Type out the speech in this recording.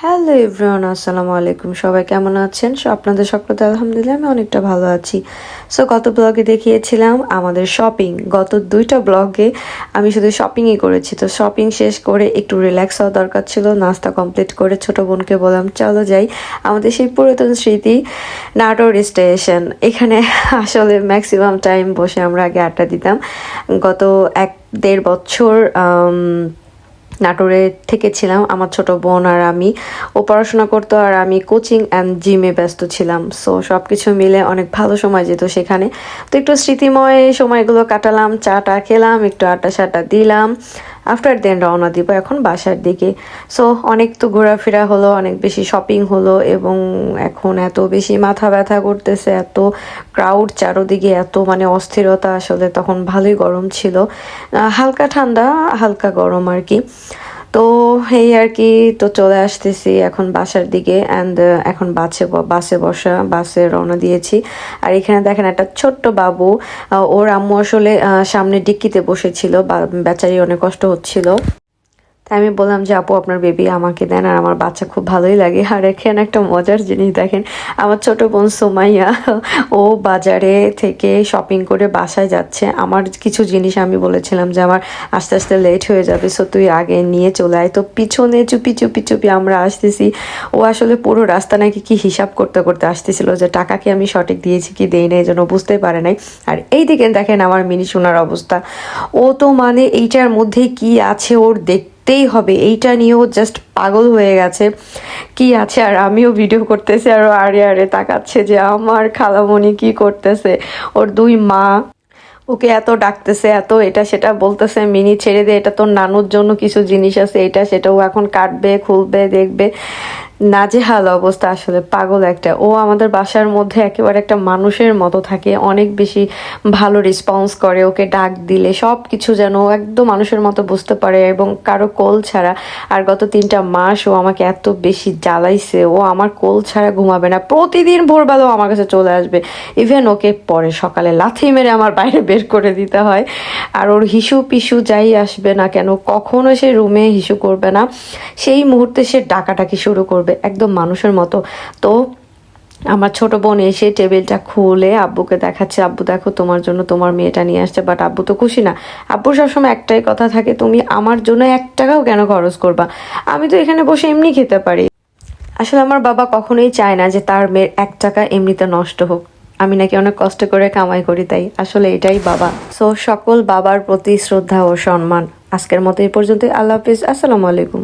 Hello everyone, আসসালামু আলাইকুম। সবাই কেমন আছেন? আপনাদের সকলে আলহামদুলিল্লাহ আমি অনেকটা ভালো আছি। সো গত ব্লগে দেখিয়েছিলাম আমাদের শপিং। গত 2টা ব্লগে আমি শুধু শপিংই করেছি। তো শপিং শেষ করে একটু রিল্যাক্স হওয়া দরকার ছিল। নাস্তা কমপ্লিট করে ছোট বোনকে বললাম চলো যাই আমাদের সেই পুরাতন স্মৃতি নাটোর স্টেশন। এখানে আসলে ম্যাক্সিমাম টাইম বসে আমরা আগে আড্ডা দিতাম। গত 1-1.5 বছর নাটোরে থেকেছিলাম। আমার ছোট বোন আর আমি, ও পড়াশোনা করতো আর আমি কোচিং অ্যান্ড জিমে ব্যস্ত ছিলাম। সো সব কিছু মিলে অনেক ভালো সময় যেত সেখানে। তো একটু স্মৃতিময় সময়গুলো কাটালাম, চাটা খেলাম, একটু আড্ডা সাড্ডা দিলাম। আফটার দেন রওনা দিব এখন বাসার দিকে। সো অনেক তো ঘোরাফেরা হলো, অনেক বেশি শপিং হলো এবং এখন এত বেশি মাথা ব্যথা করতেছে, এত ক্রাউড চারোদিকে, এত মানে অস্থিরতা। আসলে তখন ভালোই গরম ছিল, হালকা ঠান্ডা হালকা গরম আর কি। তো এই আর কি। তো চলে আসতেছি এখন বাসার দিকে অ্যান্ড এখন বাসে রওনা দিয়েছি। আর এখানে দেখেন একটা ছোট্ট বাবু, ওর আম্মু আসলে সামনে ডিক্কিতে বসেছিল, বেচারি অনেক কষ্ট হচ্ছিল। তাই আমি বললাম যে আপু আপনার বেবি আমাকে দেন, আর আমার বাচ্চা খুব ভালোই লাগে। আর এখানে একটা মজার জিনিস দেখেন, আমার ছোট বোন সুমাইয়া, ও বাজারে থেকে শপিং করে বাসায় যাচ্ছে। আমার কিছু জিনিস আমি বলেছিলাম যে আমার আস্তে আস্তে লেট হয়ে যাবে, সো তুই আগে নিয়ে চলে আয়। তো পিছনে চুপি চুপি চুপি আমরা আসতেছি। ও আসলে পুরো রাস্তা নাকি কি হিসাব করতে করতে আসতেছিল যে টাকা কি আমি সঠিক দিয়েছি কি দেই নাই, যেন বুঝতে পারে নাই। আর এই দিকে দেখেন আমার মিনি সোনার অবস্থা। ও তো মানে এইটার মধ্যে কি আছে ওর দেখতেই হবে, এইটা নিয়েও জাস্ট পাগল হয়ে গেছে কি আছে। আর আমিও ভিডিও করতেছি আর আড়ে আড়ে তাকাচ্ছে যে আমার খালামণি কি করতেছে। ওর 2 মা ওকে এত ডাকতেছে, এত এটা সেটা বলতেছে, মিনি ছেড়ে দে, এটা তোর নানুর জন্য কিছু জিনিস আছে, এটা সেটাও এখন কাটবে খুলবে দেখবে। নাজেহাল অবস্থা, আসলে পাগল একটা। ও আমাদের বাসার মধ্যে একেবারে একটা মানুষের মতো থাকে, অনেক বেশি ভালো রেসপন্স করে। ওকে ডাক দিলে সব কিছু যেন ও একদম মানুষের মতো বুঝতে পারে এবং কারো কোল ছাড়া। আর গত 3টা মাস ও আমাকে এত বেশি জ্বালাইছে, ও আমার কোল ছাড়া ঘুমাবে না, প্রতিদিন ভোরবেলাও আমার কাছে চলে আসবে। ইভেন ওকে পরে সকালে লাথি মেরে আমার বাইরে বের করে দিতে হয়। আর ওর হিসু পিসু যাই আসবে না কেন, কখনো সে রুমে হিসু করবে না, সেই মুহূর্তে সে ডাকাডাকি শুরু করবে একদম মানুষের মতো। তো আমার ছোট বোন এসে টেবিলটা খুলে আব্বুকে দেখাচ্ছে, আব্বু দেখো তোমার জন্য তোমার মেয়েটা নিয়ে আসছে। বাট আব্বু তো খুশি না। আব্বুর সবসময় একটাই কথা থাকে, তুমি আমার জন্য 1 টাকাও কেন খরচ করবা, আমি তো এখানে বসে এমনি খেতে পারি। আসলে আমার বাবা কখনোই চায় না যে তার মেয়ের 1 টাকা এমনিতে নষ্ট হোক। আমি নাকি অনেক কষ্ট করে কামাই করি, তাই আসলে এটাই বাবা। সো সকল বাবার প্রতি শ্রদ্ধা ও সম্মান। আজকের মতো এই পর্যন্তই। আল্লাহ হাফিজ, আসসালামু আলাইকুম।